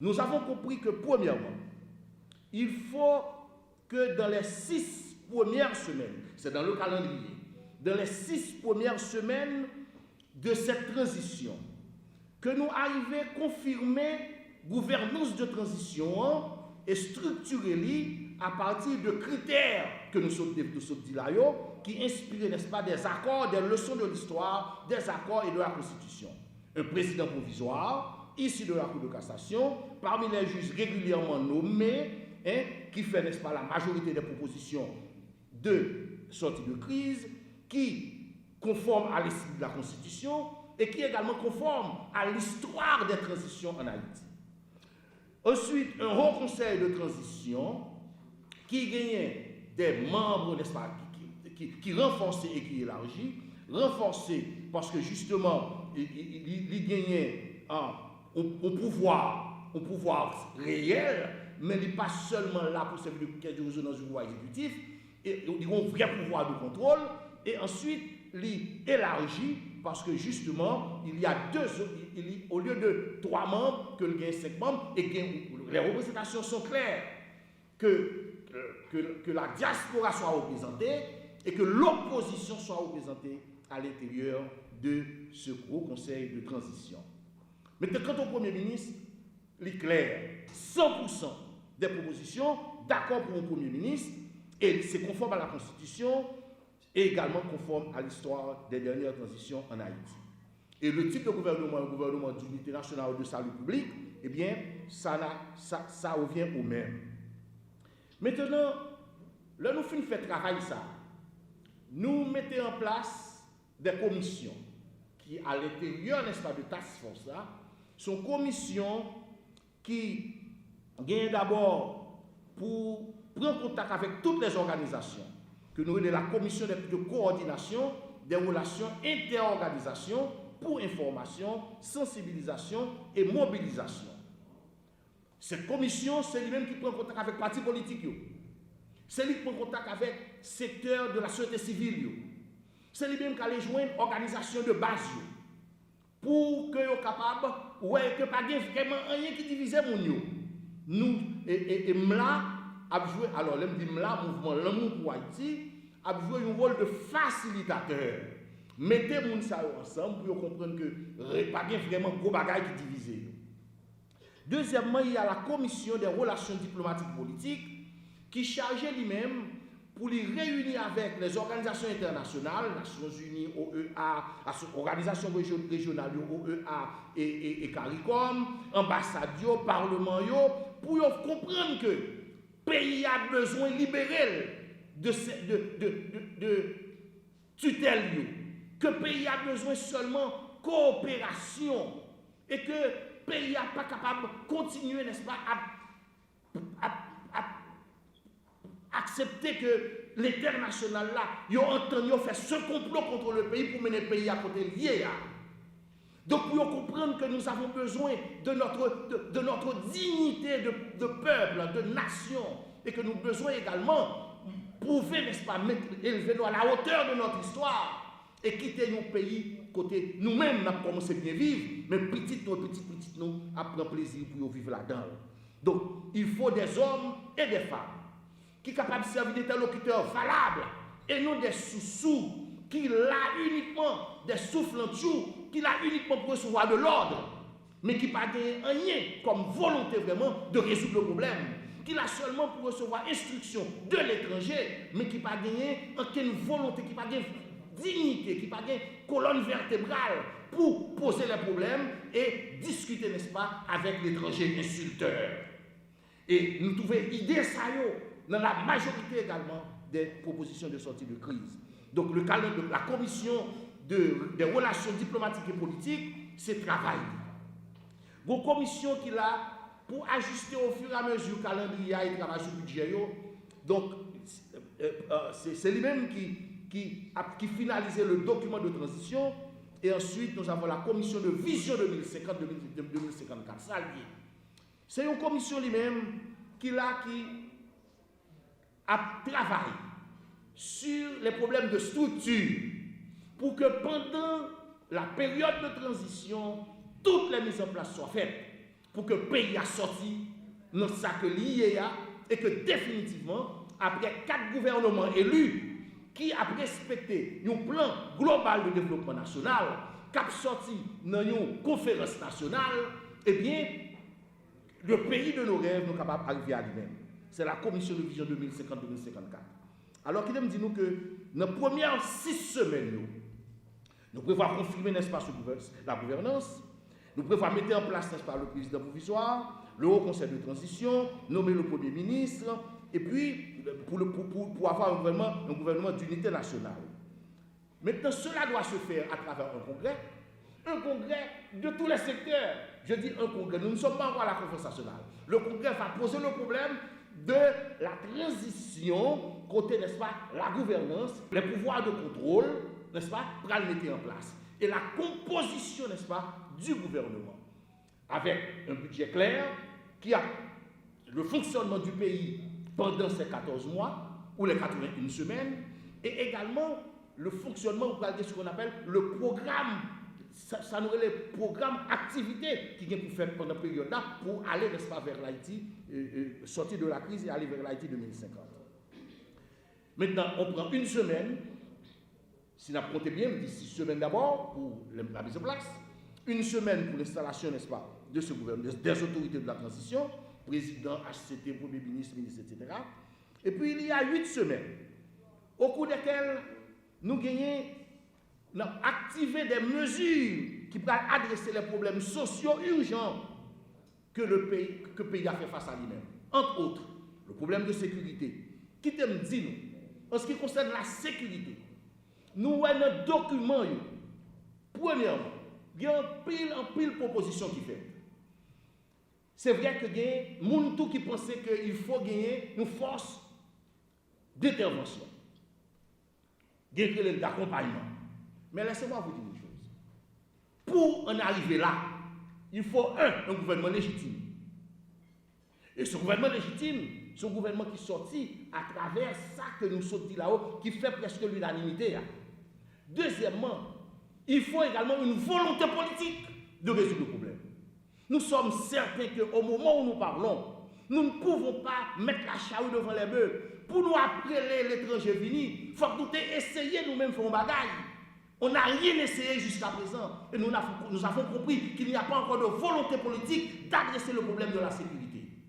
Nous avons compris que, premièrement, il faut que dans les 6 premières semaines, c'est dans le calendrier, dans les 6 premières semaines de cette transition, que nous arrivions à confirmer gouvernance de transition et structurer à partir de critères que nous sommes dit là, qui inspirent, n'est-ce pas, des accords, des leçons de l'histoire, des accords et de la Constitution. Un président provisoire, issu de la Cour de cassation, parmi les juges régulièrement nommés, qui fait, n'est-ce pas, la majorité des propositions de sortie de crise, qui conforme à l'esprit de la Constitution et qui est également conforme à l'histoire des transitions en Haïti. Ensuite, un haut conseil de transition qui gagnait des membres, n'est-ce pas, qui renforçait et qui élargit, renforcé parce que justement, il gagnait un pouvoir réel, mais il n'est pas seulement là pour servir de résonance du pouvoir exécutif, et il a un vrai pouvoir de contrôle, et ensuite, il élargit parce que justement, il y a au lieu de 3 membres, que il y a 5 membres, et que les représentations sont claires, que la diaspora soit représentée et que l'opposition soit représentée à l'intérieur de ce gros conseil de transition. Maintenant, quant au Premier ministre, il est clair, 100% des propositions d'accord pour un Premier ministre, et c'est conforme à la Constitution et également conforme à l'histoire des dernières transitions en Haïti. Et le type de gouvernement, le gouvernement d'unité nationale de salut public, eh bien, ça revient au même. Maintenant, là, nous finissons de travailler ça. Nous mettons en place des commissions qui, à l'intérieur, n'est-ce pas, de task force là, sont commissions qui gagnent d'abord pour prendre contact avec toutes les organisations, que nous avons la commission de coordination des relations interorganisations pour information, sensibilisation et mobilisation. Cette commission, c'est lui-même qui prend contact avec les partis politiques. C'est lui qui prend contact avec le secteur de la société civile. C'est lui-même qui allait joindre l'organisation de base pour que soient capables, ouais, que pas vraiment rien qui divise mon nous et MLA a joué, alors l'aime dit MLA, mouvement l'amour pour Haïti, a joué un rôle de facilitateur. Mettez moun ça ensemble pour comprendre que pas vraiment gros bagaille qui divise. Deuxièmement, il y a la commission des relations diplomatiques politiques qui chargeait lui-même pour les réunir avec les organisations internationales, Nations Unies, OEA, organisations régionales, OEA et CARICOM, ambassades, parlement, pour comprendre que le pays a besoin libéral de tutelle, que le pays a besoin seulement de coopération et que le pays n'est pas capable de continuer, n'est-ce pas, à accepter que l'international là, ils ont entendu faire ce complot contre le pays pour mener le pays à côté lié. Donc, pour comprendre que nous avons besoin de notre dignité de peuple, de nation, et que nous avons besoin également prouver, n'est-ce pas, élever nous à la hauteur de notre histoire et quitter nos pays côté nous-mêmes, nous avons commencé à bien vivre, mais petit nous avons plaisir pour vivre là-dedans. Donc, il faut des hommes et des femmes qui sont capables de servir d'interlocuteurs valables et non des sous-sous qui l'a uniquement, des soufflants qui l'a uniquement pour recevoir de l'ordre, mais qui n'a pas rien comme volonté vraiment de résoudre le problème, qui l'a seulement pour recevoir instruction de l'étranger, mais qui n'a pas gagné aucune volonté, qui n'a pas gagné dignité, qui n'a pas gagné colonne vertébrale pour poser les problèmes et discuter, n'est-ce pas, avec l'étranger insulteur. Et nous trouvons idée ça dans la majorité également des propositions de sortie de crise. Donc le cadre de la commission des relations diplomatiques et politiques, c'est travail. Une commission qui a pour ajuster au fur et à mesure le calendrier et travailler sur le budget. Donc c'est lui-même qui finalisait le document de transition. Et ensuite, nous avons la commission de vision 2050-2054. C'est une commission lui-même qui a travaillé sur les problèmes de structure pour que pendant la période de transition, toutes les mises en place soient faites. pour que le pays a sorti dans ça que lié et que définitivement, après 4 gouvernements élus qui a respecté un plan global de développement national, qui a sorti dans une conférence nationale, eh bien, le pays de nos rêves, nous sommes capables d'arriver à lui-même. C'est la commission de vision 2050-2054. Alors qu'il me dit nous que dans les premières 6 semaines, nous prévoyons confirmer, n'est-ce pas, la gouvernance, nous prévoyons mettre en place, n'est-ce pas, le président provisoire, le haut conseil de transition, nommer le premier ministre, et puis pour avoir un gouvernement d'unité nationale. Maintenant, cela doit se faire à travers un congrès de tous les secteurs. Je dis un congrès, nous ne sommes pas encore à la conférence nationale. Le congrès va poser le problème de la transition, côté, n'est-ce pas, la gouvernance, les pouvoirs de contrôle, n'est-ce pas, pour le mettre en place. Et la composition, n'est-ce pas, du gouvernement. Avec un budget clair qui a le fonctionnement du pays pendant ces 14 mois ou les 81 semaines, et également le fonctionnement, vous regardez ce qu'on appelle le programme, ça nous est les programmes activités qui viennent pour faire pendant cette période-là pour aller, n'est-ce pas, vers l'Haïti, sortir de la crise et aller vers l'Haïti 2050. Maintenant, on prend une semaine, si on a compté bien, on dit 6 semaines d'abord pour la mise en place, une semaine pour l'installation, n'est-ce pas, de ce gouvernement, des autorités de la transition, président, HCT, premier ministre, ministre, etc. Et puis il y a 8 semaines, au cours desquelles nous gagnons, nous avons activé des mesures qui peuvent adresser les problèmes sociaux urgents que le pays a fait face à lui-même. Entre autres, le problème de sécurité. Qui t'aime dit nous, en ce qui concerne la sécurité, nous avons un document, premièrement, il y a en pile proposition qui fait. C'est vrai qu'il y a des gens qui pensent qu'il faut gagner une force d'intervention, d'accompagnement. Mais laissez-moi vous dire une chose. Pour en arriver là, il faut un gouvernement légitime. Et ce gouvernement légitime, c'est un gouvernement qui sortit à travers ça que nous sortis là-haut, qui fait presque l'unanimité. Deuxièmement, il faut également une volonté politique de résoudre le problème. Nous sommes certains qu'au moment où nous parlons, nous ne pouvons pas mettre la charrue devant les bœufs. Pour nous appeler l'étranger venu, il faut que nous essayions nous-mêmes de faire un bagaille. On n'a rien essayé jusqu'à présent. Et nous avons compris qu'il n'y a pas encore de volonté politique d'adresser le problème de la sécurité.